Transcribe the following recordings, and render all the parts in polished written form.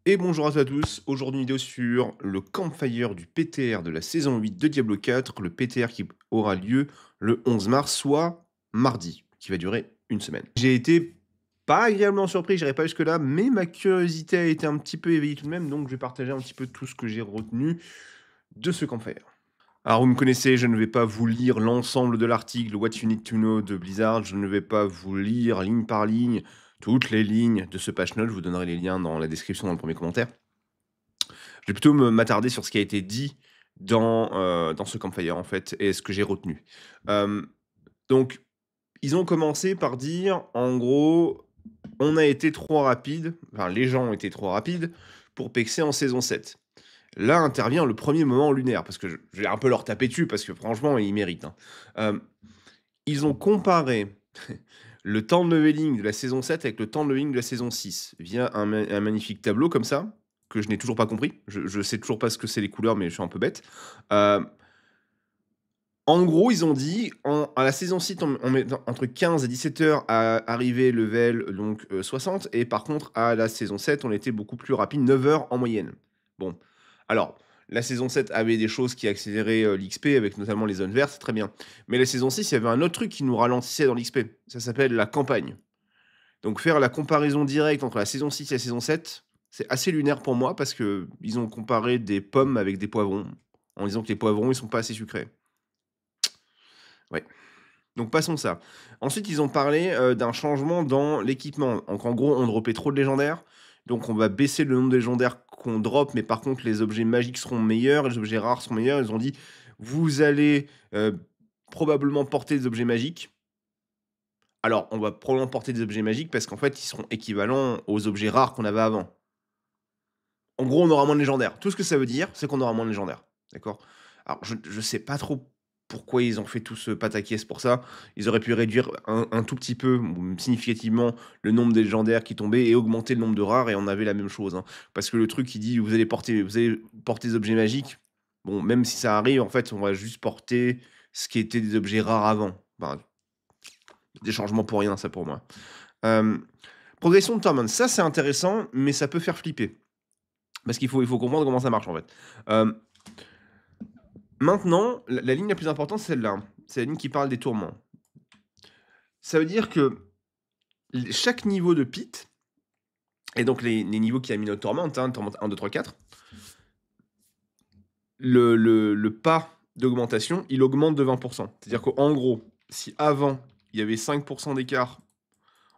Et bonjour à tous, aujourd'hui une vidéo sur le campfire du PTR de la saison 8 de Diablo 4, le PTR qui aura lieu le 11 mars, soit mardi, qui va durer une semaine. J'ai été pas agréablement surpris, j'irai pas jusque-là, mais ma curiosité a été un petit peu éveillée tout de même, donc je vais partager un petit peu tout ce que j'ai retenu de ce campfire. Alors vous me connaissez, je ne vais pas vous lire l'ensemble de l'article What You Need to Know de Blizzard, je ne vais pas vous lire ligne par ligne toutes les lignes de ce patch note, je vous donnerai les liens dans la description dans le premier commentaire. Je vais plutôt m'attarder sur ce qui a été dit dans ce campfire, en fait, et ce que j'ai retenu. Hem, donc, ils ont commencé par dire, en gros: «On a été trop rapide», enfin, les gens ont été trop rapides pour pexer en saison 7. Là intervient le premier moment lunaire, parce que je vais un peu leur taper dessus, parce que franchement, ils méritent, hein. Hem, Ils ont comparé le temps de leveling de la saison 7 avec le temps de leveling de la saison 6 via un magnifique tableau comme ça, que je n'ai toujours pas compris. Je sais toujours pas ce que c'est les couleurs, mais je suis un peu bête. Hem, En gros, ils ont dit à la saison 6, on met entre 15 et 17 heures à arriver level donc 60, et par contre à la saison 7, on était beaucoup plus rapide, 9 heures en moyenne. Bon, alors la saison 7 avait des choses qui accéléraient, l'XP avec notamment les zones vertes, c'est très bien. Mais la saison 6, il y avait un autre truc qui nous ralentissait dans l'XP, ça s'appelle la campagne. Donc faire la comparaison directe entre la saison 6 et la saison 7, c'est assez lunaire pour moi parce qu'ils ont comparé des pommes avec des poivrons, en disant que les poivrons, ils sont pas assez sucrés. Ouais. Donc passons ça. Ensuite, ils ont parlé, d'un changement dans l'équipement. Donc en gros, on dropait trop de légendaires, donc on va baisser le nombre de légendaires qu'on drop, mais par contre les objets magiques seront meilleurs et les objets rares seront meilleurs. Ils ont dit: «Vous allez, probablement porter des objets magiques». Alors, on va probablement porter des objets magiques parce qu'en fait, ils seront équivalents aux objets rares qu'on avait avant. En gros, on aura moins de légendaires. Tout ce que ça veut dire, c'est qu'on aura moins de légendaires. D'accord? Alors, je sais pas trop pourquoi ils ont fait tout ce pataquès pour ça. Ils auraient pu réduire un tout petit peu, ou significativement, le nombre des légendaires qui tombaient et augmenter le nombre de rares et on avait la même chose, hein. Parce que le truc qui dit: «Vous allez porter des objets magiques», bon, même si ça arrive, en fait, on va juste porter ce qui était des objets rares avant. Enfin, des changements pour rien, ça, pour moi. Hem, Progression de Torment, ça, c'est intéressant, mais ça peut faire flipper. Parce qu'il faut comprendre comment ça marche, en fait. Hem, Maintenant, la ligne la plus importante, c'est celle-là, hein. C'est la ligne qui parle des tourments. Ça veut dire que chaque niveau de pit, et donc les niveaux qui a mis notre Torment, hein, Torment 1, 2, 3, 4, le pas d'augmentation, il augmente de 20. C'est-à-dire qu'en gros, si avant, il y avait 5 d'écart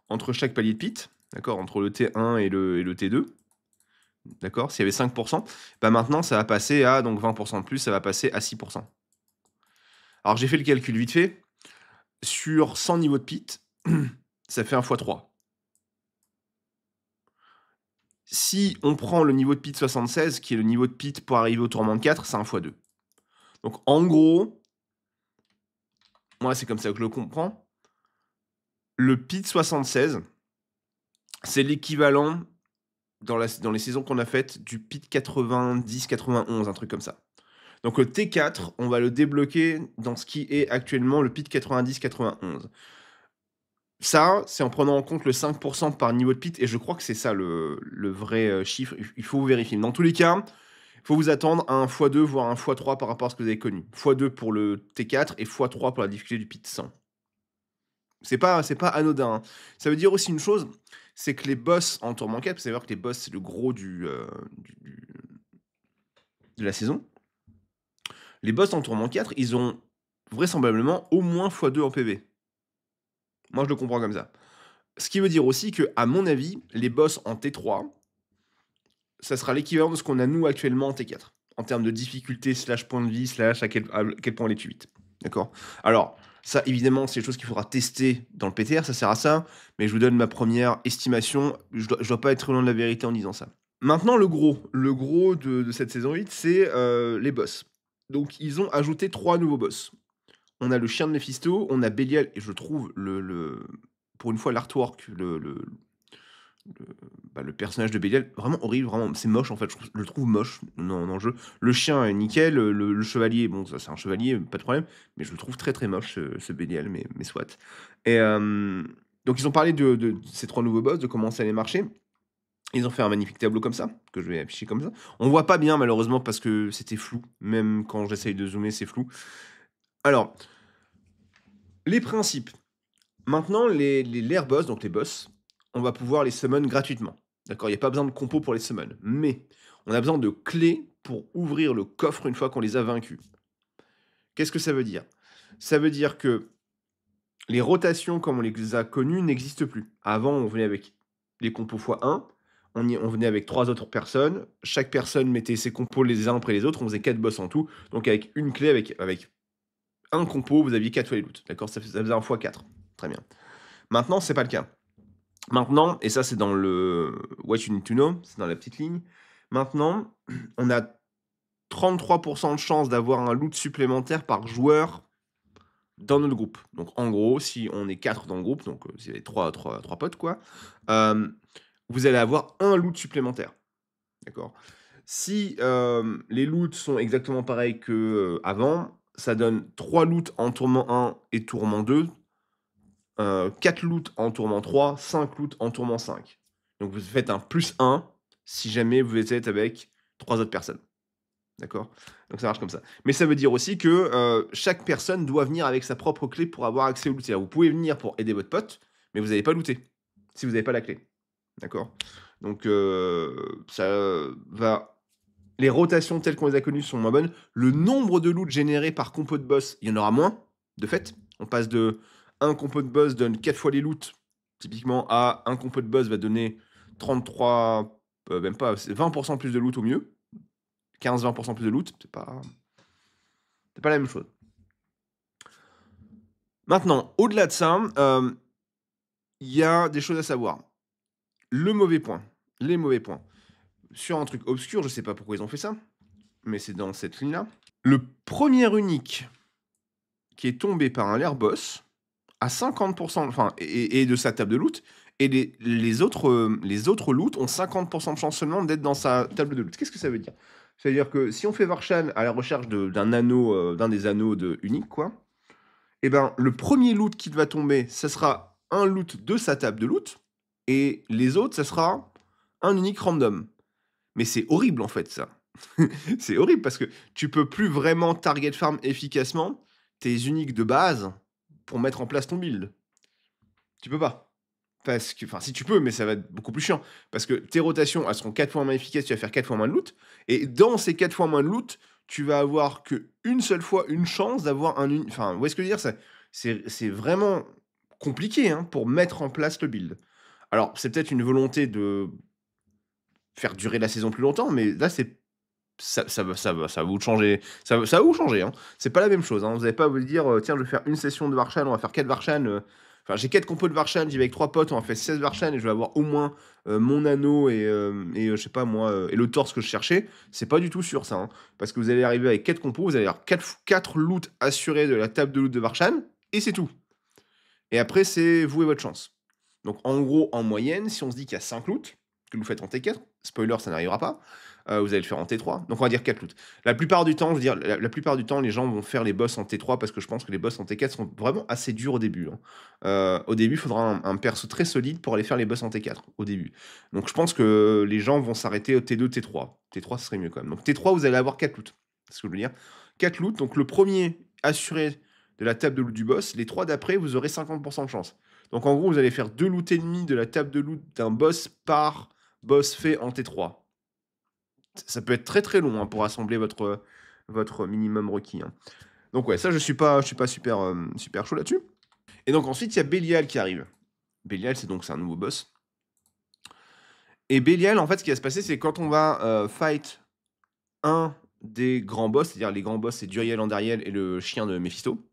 entre chaque palier de pit, d'accord, entre le T1 et le T2, d'accord, s'il y avait 5, bah maintenant, ça va passer à donc 20 de plus, ça va passer à 6. Alors j'ai fait le calcul vite fait. Sur 100 niveaux de pit, ça fait 1 fois 3. Si on prend le niveau de pit 76, qui est le niveau de pit pour arriver au tourment de 4, c'est 1 fois 2. Donc en gros, moi c'est comme ça que je le comprends, le pit 76, c'est l'équivalent dans les saisons qu'on a faites du pit 90-91, un truc comme ça. Donc le T4, on va le débloquer dans ce qui est actuellement le pit 90-91. Ça, c'est en prenant en compte le 5 par niveau de pit, et je crois que c'est ça le vrai, chiffre. Il faut vérifier. Dans tous les cas, il faut vous attendre à un x2, voire un x3 par rapport à ce que vous avez connu. x2 pour le T4 et x3 pour la difficulté du pit 100. C'est pas anodin, hein. Ça veut dire aussi une chose, c'est que les boss en tourment 4, faut savoir que les boss, c'est le gros de la saison. Les boss en tourment 4, ils ont vraisemblablement au moins x2 en PV. Moi, je le comprends comme ça. Ce qui veut dire aussi que, à mon avis, les boss en T3, ça sera l'équivalent de ce qu'on a nous actuellement en T4, en termes de difficulté slash point de vie slash à quel point les tue vite. D'accord. Alors, ça, évidemment, c'est des choses qu'il faudra tester dans le PTR, ça sert à ça, mais je vous donne ma première estimation. Je dois pas être loin de la vérité en disant ça. Maintenant, le gros de cette saison 8, c'est les boss. Donc, ils ont ajouté 3 nouveaux boss. On a le chien de Mephisto, on a Belial, et je trouve pour une fois l'artwork, le personnage de Belial vraiment horrible, vraiment, c'est moche en fait, je le trouve moche dans le jeu. Le chien est nickel, le chevalier, bon, ça c'est un chevalier, pas de problème, mais je le trouve très très moche, ce Belial, mais soit. Et donc ils ont parlé de ces 3 nouveaux boss, de comment ça allait marcher. Ils ont fait un magnifique tableau comme ça, que je vais afficher comme ça. On voit pas bien malheureusement parce que c'était flou. Même quand j'essaye de zoomer, c'est flou. Alors, les principes. Maintenant, l'air boss, donc les boss, on va pouvoir les summon gratuitement. D'accord? Il y a pas besoin de compos pour les summon. Mais on a besoin de clés pour ouvrir le coffre une fois qu'on les a vaincus. Qu'est-ce que ça veut dire? Ça veut dire que les rotations comme on les a connues n'existent plus. Avant, on venait avec les compos x1, on venait avec 3 autres personnes, chaque personne mettait ses compos les uns après les autres, on faisait 4 boss en tout, donc avec une clé, avec un compo, vous aviez 4 fois les loots, d'accord? Ça faisait un x4, très bien. Maintenant, c'est pas le cas. Maintenant, et ça c'est dans le what you need to know, c'est dans la petite ligne, maintenant, on a 33% de chance d'avoir un loot supplémentaire par joueur dans notre groupe. Donc en gros, si on est 4 dans le groupe, donc si vous avez 3 potes quoi, vous allez avoir un loot supplémentaire. D'accord? Si, les loots sont exactement pareils que, avant, ça donne 3 loots en tourment 1 et tourment 2, 4 loots en tourment 3, 5 loots en tourment 5. Donc vous faites un +1 si jamais vous êtes avec 3 autres personnes. D'accord? Donc ça marche comme ça. Mais ça veut dire aussi que, chaque personne doit venir avec sa propre clé pour avoir accès au loot. C'est-à-dire vous pouvez venir pour aider votre pote, mais vous n'allez pas looter, si vous n'avez pas la clé. D'accord? Donc ça va les rotations telles qu'on les a connues sont moins bonnes. Le nombre de loot générés par compo de boss, il y en aura moins, de fait. On passe de un compo de boss donne 4 fois les loots, typiquement, à un compo de boss va donner 33, même pas, c'est 20% plus de loot au mieux. 15-20% plus de loot, c'est pas la même chose. Maintenant, au-delà de ça, il y a des choses à savoir. Le mauvais point, les mauvais points. Sur un truc obscur, je sais pas pourquoi ils ont fait ça, mais c'est dans cette ligne-là. Le premier unique qui est tombé par un lair boss à 50%, enfin, et de sa table de loot, et les autres loots ont 50% de chance seulement d'être dans sa table de loot. Qu'est-ce que ça veut dire? C'est-à-dire que si on fait Varshan à la recherche d'un anneau, d'un des anneaux de unique, quoi, et ben le premier loot qui va tomber, ça sera un loot de sa table de loot, et les autres, ça sera un unique random. Mais c'est horrible en fait ça. C'est horrible parce que tu peux plus vraiment target farm efficacement tes uniques de base pour mettre en place ton build. Tu peux pas. Parce que, enfin, si tu peux, mais ça va être beaucoup plus chiant. Parce que tes rotations, elles seront 4 fois moins efficaces, tu vas faire 4 fois moins de loot. Et dans ces 4 fois moins de loot, tu vas avoir que une seule fois une chance d'avoir un... Enfin, vous voyez ce que je veux dire? C'est vraiment compliqué hein, pour mettre en place le build. Alors, c'est peut-être une volonté de faire durer la saison plus longtemps, mais là, ça va vous changer. Ça va vous changer. Hein. C'est pas la même chose. Hein. Vous n'allez pas vous dire, tiens, je vais faire une session de Varshan, on va faire 4 Varshan. Enfin, j'ai 4 compos de Varshan, j'y vais avec 3 potes, on va faire 16 Varshan et je vais avoir au moins mon anneau et je sais pas moi, et le torse que je cherchais. C'est pas du tout sûr ça. Hein. Parce que vous allez arriver avec 4 compos, vous allez avoir 4 loots assurés de la table de loot de Varshan, et c'est tout. Et après, c'est vous et votre chance. Donc en gros, en moyenne, si on se dit qu'il y a 5 loots, que vous faites en T4, spoiler, ça n'arrivera pas, vous allez le faire en T3, donc on va dire 4 loots. La plupart du temps, je veux dire, la plupart du temps, les gens vont faire les boss en T3 parce que je pense que les boss en T4 sont vraiment assez durs au début. Hein. Au début, il faudra un perso très solide pour aller faire les boss en T4, au début. Donc je pense que les gens vont s'arrêter au T2, T3. T3, ce serait mieux quand même. Donc T3, vous allez avoir 4 loots. C'est ce que je veux dire. 4 loots, donc le premier assuré de la table de loot du boss, les 3 d'après, vous aurez 50% de chance. Donc en gros, vous allez faire 2 loots ennemis de la table de loot d'un boss par boss fait en T3. Ça peut être très très long hein, pour assembler votre minimum requis. Hein. Donc ouais, ça je suis pas super, super chaud là-dessus. Et donc ensuite, il y a Belial qui arrive. Belial, c'est un nouveau boss. Et Belial, en fait, ce qui va se passer, c'est quand on va fight un des grands boss, c'est-à-dire les grands boss, c'est Duriel, Andariel et le chien de Mephisto.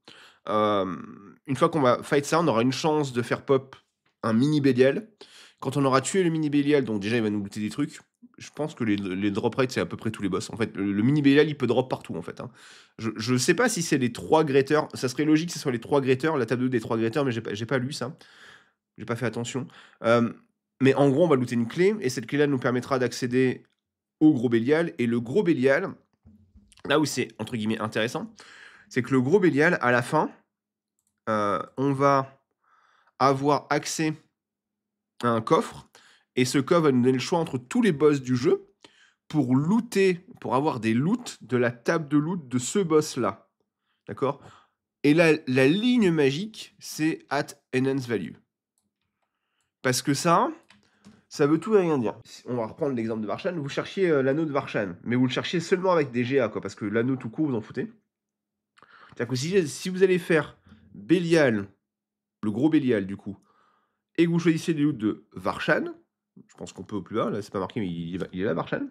Une fois qu'on va fight ça, on aura une chance de faire pop un mini Belial. Quand on aura tué le mini Belial, donc déjà il va nous looter des trucs. Je pense que les drop rates, c'est à peu près tous les boss. En fait, le mini Belial, il peut drop partout, en fait. Hein. Je sais pas si c'est les 3 greaters. Ça serait logique que ce soit les 3 greaters, la table 2 des 3 greaters, mais j'ai pas lu ça. J'ai pas fait attention. Mais en gros, on va looter une clé, et cette clé-là nous permettra d'accéder au gros Belial. Et le gros Belial, là où c'est, entre guillemets, intéressant, c'est que le gros Belial, à la fin, on va avoir accès à un coffre, Et ce code va nous donner le choix entre tous les boss du jeu pour looter, pour avoir des loots de la table de loot de ce boss-là. D'accord? Et la ligne magique, c'est at enhance value. Parce que ça veut tout et rien dire. On va reprendre l'exemple de Varshan. Vous cherchiez l'anneau de Varshan, mais vous le cherchiez seulement avec des GA, quoi, parce que l'anneau tout court, vous en foutez. C'est-à-dire que si vous allez faire Bélial, le gros Bélial du coup, et que vous choisissez les loots de Varshan, je pense qu'on peut au plus bas, là c'est pas marqué, mais il est là Varshan,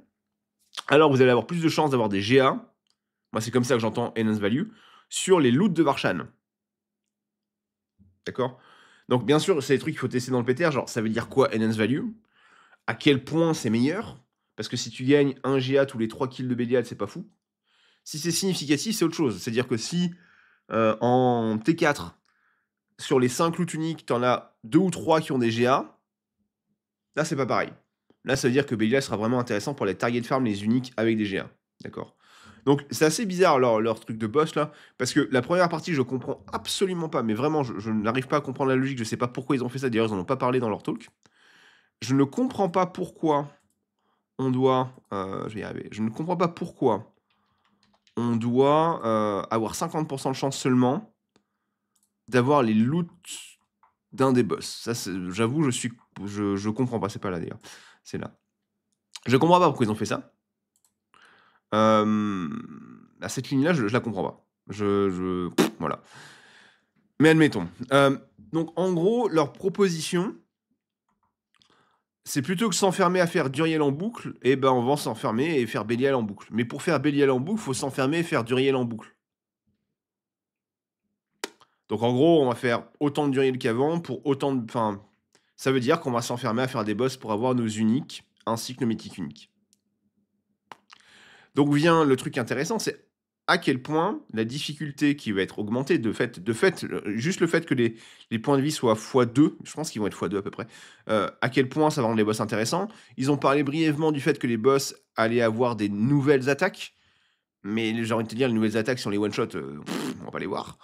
alors vous allez avoir plus de chances d'avoir des GA, moi c'est comme ça que j'entends Enhance Value, sur les loots de Varshan. D'accord? Donc bien sûr, c'est des trucs qu'il faut tester dans le PTR, genre ça veut dire quoi Enhance Value? À quel point c'est meilleur? Parce que si tu gagnes un GA tous les 3 kills de Bélial, c'est pas fou. Si c'est significatif, c'est autre chose. C'est-à-dire que si en T4, sur les 5 loots uniques, t'en as 2 ou 3 qui ont des GA, là c'est pas pareil. Là ça veut dire que Bélial sera vraiment intéressant pour les target farm, les uniques avec des GA. D'accord? Donc c'est assez bizarre leur truc de boss là, parce que la première partie je comprends absolument pas, mais vraiment je n'arrive pas à comprendre la logique, je sais pas pourquoi ils ont fait ça, d'ailleurs ils en ont pas parlé dans leur talk. Je ne comprends pas pourquoi on doit, je vais y arriver, je ne comprends pas pourquoi on doit avoir 50% de chance seulement d'avoir les loots d'un des boss. Ça, j'avoue, je comprends pas. C'est pas là d'ailleurs. C'est là. Je comprends pas pourquoi ils ont fait ça. Cette ligne-là, je la comprends pas. Voilà. Mais admettons. Donc, en gros, leur proposition, c'est plutôt que s'enfermer à faire Duriel en boucle, et ben on va s'enfermer et faire Bélial en boucle. Mais pour faire Bélial en boucle, faut s'enfermer et faire Duriel en boucle. Donc en gros, on va faire autant de Duriel qu'avant pour autant de... Enfin, ça veut dire qu'on va s'enfermer à faire des boss pour avoir nos uniques, ainsi que nos mythiques uniques. Donc vient le truc intéressant, c'est à quel point la difficulté qui va être augmentée, juste le fait que les points de vie soient x2, je pense qu'ils vont être x2 à peu près, à quel point ça va rendre les boss intéressants. Ils ont parlé brièvement du fait que les boss allaient avoir des nouvelles attaques, mais j'ai envie de te dire, les nouvelles attaques sur les one-shots, on va pas les voir.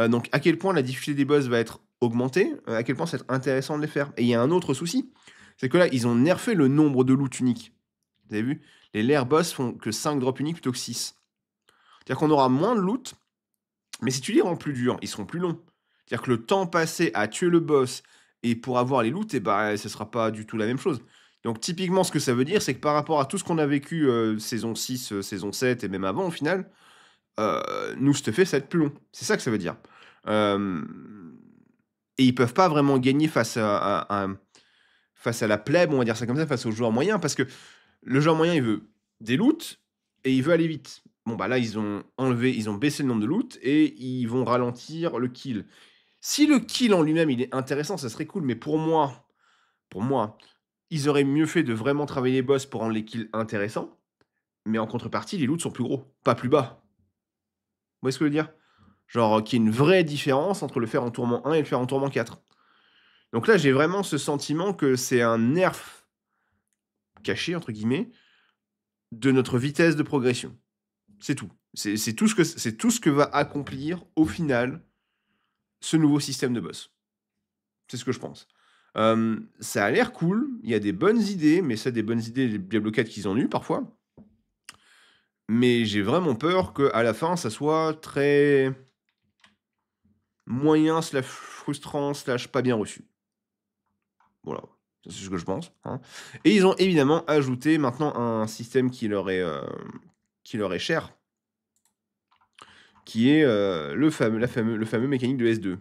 Donc à quel point la difficulté des boss va être augmentée, à quel point ça va être intéressant de les faire. Et il y a un autre souci, c'est que là, ils ont nerfé le nombre de loot uniques. Vous avez vu? Les lair boss font que 5 drops uniques plutôt que 6. C'est-à-dire qu'on aura moins de loot, mais si tu les rends plus durs, ils seront plus longs. C'est-à-dire que le temps passé à tuer le boss et pour avoir les loots, eh ben, ce sera pas du tout la même chose. Donc typiquement, ce que ça veut dire, c'est que par rapport à tout ce qu'on a vécu saison 6, saison 7 et même avant au final, nous, ce fait, ça va être plus long. C'est ça que ça veut dire. Et ils peuvent pas vraiment gagner face à la plèbe, on va dire ça comme ça, face aux joueurs moyens, parce que le joueur moyen, il veut des loots et il veut aller vite. Bon, bah là, ils ont baissé le nombre de loots et ils vont ralentir le kill. Si le kill en lui-même, il est intéressant, ça serait cool, mais pour moi, ils auraient mieux fait de vraiment travailler les boss pour rendre les kills intéressants, mais en contrepartie, les loots sont plus gros, pas plus bas. Vous voyez ce que je veux dire? Genre, qu'il y ait une vraie différence entre le faire en tourment 1 et le faire en tourment 4. Donc là, j'ai vraiment ce sentiment que c'est un nerf caché, entre guillemets, de notre vitesse de progression. C'est tout. C'est tout ce que va accomplir, au final, ce nouveau système de boss. C'est ce que je pense. Ça a l'air cool, il y a des bonnes idées, mais ça, des bonnes idées, les Diablo 4 qu'ils ont eues, parfois. Mais j'ai vraiment peur qu'à la fin, ça soit très moyen, slash frustrant, slash pas bien reçu. Voilà, c'est ce que je pense, hein. Et ils ont évidemment ajouté maintenant un système qui leur est cher, qui est le fameux mécanique de S2.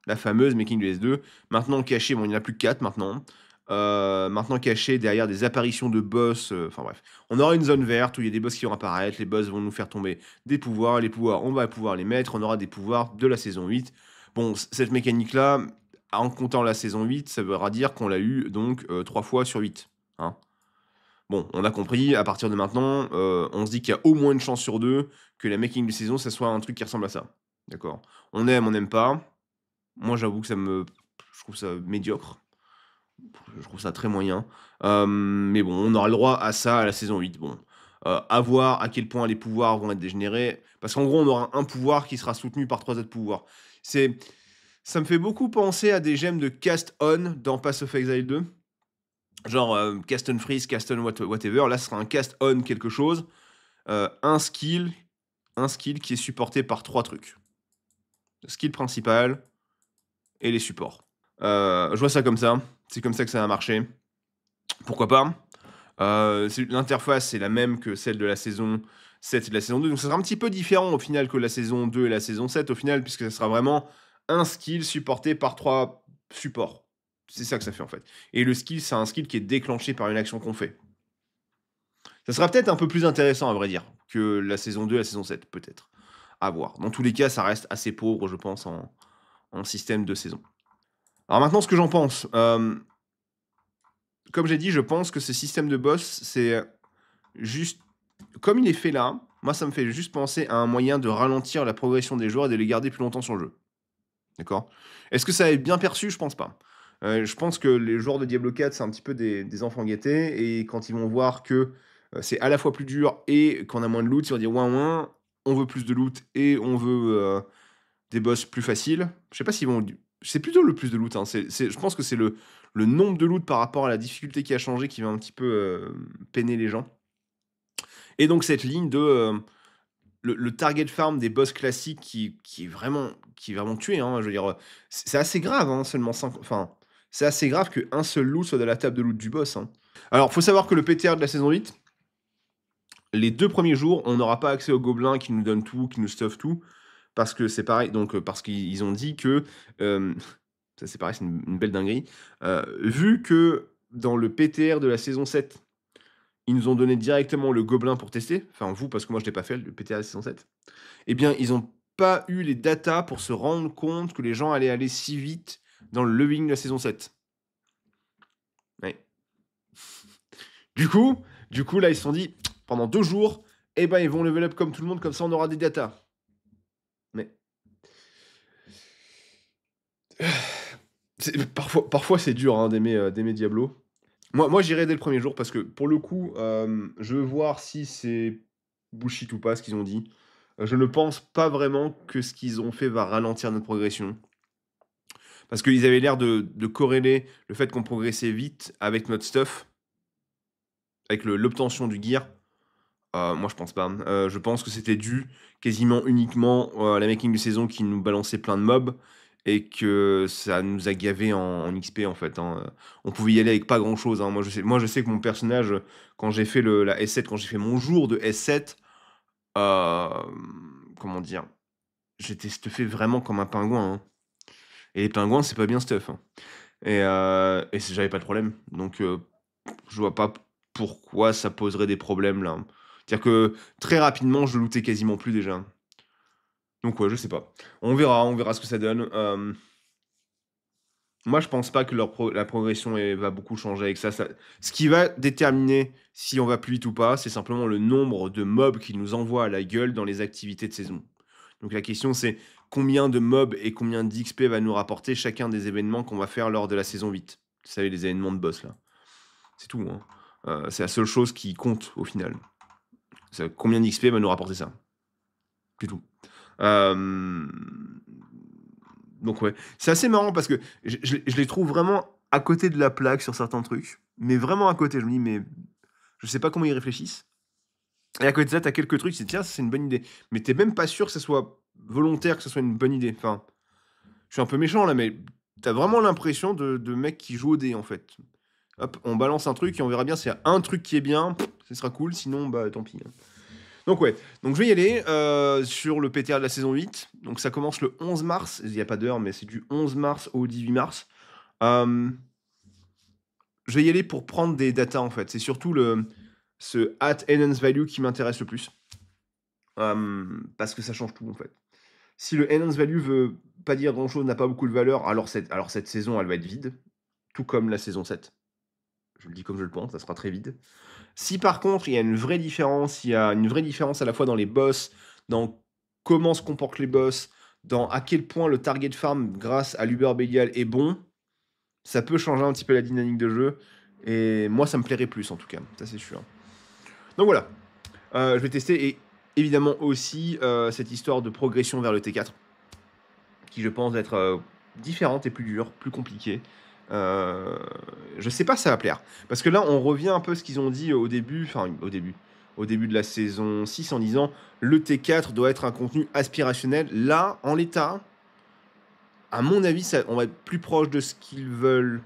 La fameuse mécanique de S2, maintenant cachée, bon il n'y en a plus que 4 maintenant, maintenant cachée derrière des apparitions de boss, enfin bref. On aura une zone verte où il y a des boss qui vont apparaître, les boss vont nous faire tomber des pouvoirs, les pouvoirs on va pouvoir les mettre, on aura des pouvoirs de la saison 8. Bon, cette mécanique-là, en comptant la saison 8, ça voudra dire qu'on l'a eu donc 3 fois sur 8, hein. Bon, on a compris, à partir de maintenant, on se dit qu'il y a au moins une chance sur 2 que la making de saison, ça soit un truc qui ressemble à ça. D'accord? On n'aime pas. Moi, j'avoue que je trouve ça médiocre. Je trouve ça très moyen. Mais bon, on aura le droit à ça à la saison 8. Bon, à voir à quel point les pouvoirs vont être dégénérés. Parce qu'en gros, on aura un pouvoir qui sera soutenu par 3 autres pouvoirs. Ça me fait beaucoup penser à des gemmes de Cast On dans Pass of Exile 2. genre cast on freeze, cast on whatever. Là, ce sera un cast on quelque chose, un skill qui est supporté par 3 trucs. Le skill principal et les supports. Je vois ça comme ça. C'est comme ça que ça va marcher. Pourquoi pas? L'interface, c'est la même que celle de la saison 7 et de la saison 2, donc ça sera un petit peu différent au final que la saison 2 et la saison 7 au final, puisque ça sera vraiment un skill supporté par 3 supports. C'est ça que ça fait en fait. Et le skill, c'est un skill qui est déclenché par une action qu'on fait. Ça sera peut-être un peu plus intéressant à vrai dire que la saison 2 et la saison 7, peut-être. À voir. Dans tous les cas, ça reste assez pauvre, je pense, en système de saison. Alors maintenant, ce que j'en pense. Comme j'ai dit, je pense que ce système de boss, c'est juste... Comme il est fait là, moi, ça me fait juste penser à un moyen de ralentir la progression des joueurs et de les garder plus longtemps sur le jeu. D'accord? Est-ce que ça va être bien perçu? Je pense pas. Je pense que les joueurs de Diablo 4, c'est un petit peu des enfants gâtés, et quand ils vont voir que c'est à la fois plus dur et qu'on a moins de loot, ils vont dire: «Ouin, ouin, on veut plus de loot et on veut, des boss plus faciles». Je sais pas s'ils vont c'est plutôt le plus de loot, hein. Je pense que c'est le nombre de loot par rapport à la difficulté qui a changé qui va un petit peu, peiner les gens. Et donc cette ligne de, le target farm des boss classiques qui est vraiment tué, hein. Je veux dire, c'est assez grave, hein, seulement 5 enfin, c'est assez grave qu'un seul loot soit dans la table de loot du boss, hein. Alors, faut savoir que le PTR de la saison 8, les 2 premiers jours, on n'aura pas accès aux gobelins qui nous donnent tout, qui nous stuffent tout, parce que c'est pareil, donc parce qu'ils ont dit que, hem, ça c'est pareil, c'est une belle dinguerie, vu que dans le PTR de la saison 7, ils nous ont donné directement le gobelin pour tester, enfin vous, parce que moi je l'ai pas fait, le PTR de la saison 7. Eh bien, ils ont pas eu les datas pour se rendre compte que les gens allaient aller si vite dans le leveling de la saison 7. Ouais. Du coup, là, ils se sont dit, pendant 2 jours, eh ben, ils vont level up comme tout le monde, comme ça on aura des datas. Mais parfois c'est dur, hein, d'aimer Diablo. Moi j'irai dès le premier jour parce que pour le coup, je veux voir si c'est bullshit ou pas ce qu'ils ont dit. Je ne pense pas vraiment que ce qu'ils ont fait va ralentir notre progression. Parce qu'ils avaient l'air de corréler le fait qu'on progressait vite avec notre stuff, avec l'obtention du gear. Moi, je pense pas. Je pense que c'était dû quasiment uniquement à la making de saison qui nous balançait plein de mobs et que ça nous a gavé en XP en fait, hein. On pouvait y aller avec pas grand chose, hein. Moi, je sais que mon personnage, quand j'ai fait la S7, quand j'ai fait mon jour de S7, comment dire, j'étais stuffé vraiment comme un pingouin, hein. Et les pingouins, c'est pas bien stuff, hein. J'avais pas de problème. Donc, je vois pas pourquoi ça poserait des problèmes là. C'est-à-dire que très rapidement, je lootais quasiment plus déjà. Donc ouais, je sais pas. On verra ce que ça donne. Moi, je pense pas que la progression va beaucoup changer avec ça. Ce qui va déterminer si on va plus vite ou pas, c'est simplement le nombre de mobs qu'ils nous envoient à la gueule dans les activités de saison. Donc la question c'est combien de mobs et combien d'XP va nous rapporter chacun des événements qu'on va faire lors de la saison 8. Vous savez, les événements de boss là. C'est tout, hein. C'est la seule chose qui compte au final. Combien d'XP va nous rapporter ça? C'est tout. Donc ouais, c'est assez marrant parce que je les trouve vraiment à côté de la plaque sur certains trucs, mais vraiment à côté. Je me dis, mais je sais pas comment ils réfléchissent. Et à côté de ça, t'as quelques trucs, c'est tiens, ça, c'est une bonne idée. Mais t'es même pas sûr que ce soit volontaire, que ce soit une bonne idée. Enfin, je suis un peu méchant là, mais t'as vraiment l'impression de mecs qui jouent au dé en fait. Hop, on balance un truc et on verra bien s'il y a un truc qui est bien, ce sera cool, sinon bah tant pis, hein. Donc ouais, donc je vais y aller sur le PTR de la saison 8. Donc ça commence le 11 mars, il n'y a pas d'heure, mais c'est du 11 mars au 18 mars. Je vais y aller pour prendre des datas en fait. C'est surtout ce enhance value qui m'intéresse le plus. Parce que ça change tout en fait. Si le enhance value veut pas dire grand chose, n'a pas beaucoup de valeur, alors cette saison elle va être vide. Tout comme la saison 7. Je le dis comme je le pense, ça sera très vide. Si par contre, il y a une vraie différence, il y a une vraie différence à la fois dans les boss, dans comment se comportent les boss, dans à quel point le target farm grâce à l'Uber Belial est bon, ça peut changer un petit peu la dynamique de jeu. Et moi, ça me plairait plus en tout cas, ça c'est sûr. Donc voilà, je vais tester et évidemment aussi cette histoire de progression vers le T4, qui je pense va être différente et plus dure, plus compliquée. Heu, je sais pas si ça va plaire. Parce que là, on revient un peu à ce qu'ils ont dit au début, enfin au début de la saison 6 en disant: «Le T4 doit être un contenu aspirationnel». Là, en l'état, à mon avis, ça on va être plus proche de ce qu'ils veulent.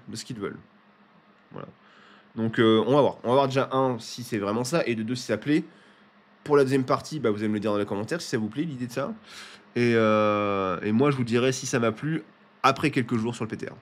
Voilà. Donc on va voir. On va voir déjà un si c'est vraiment ça et de 2 si ça plaît. Pour la deuxième partie, bah, vous allez me le dire dans les commentaires si ça vous plaît l'idée de ça et moi je vous dirai si ça m'a plu après quelques jours sur le PTR.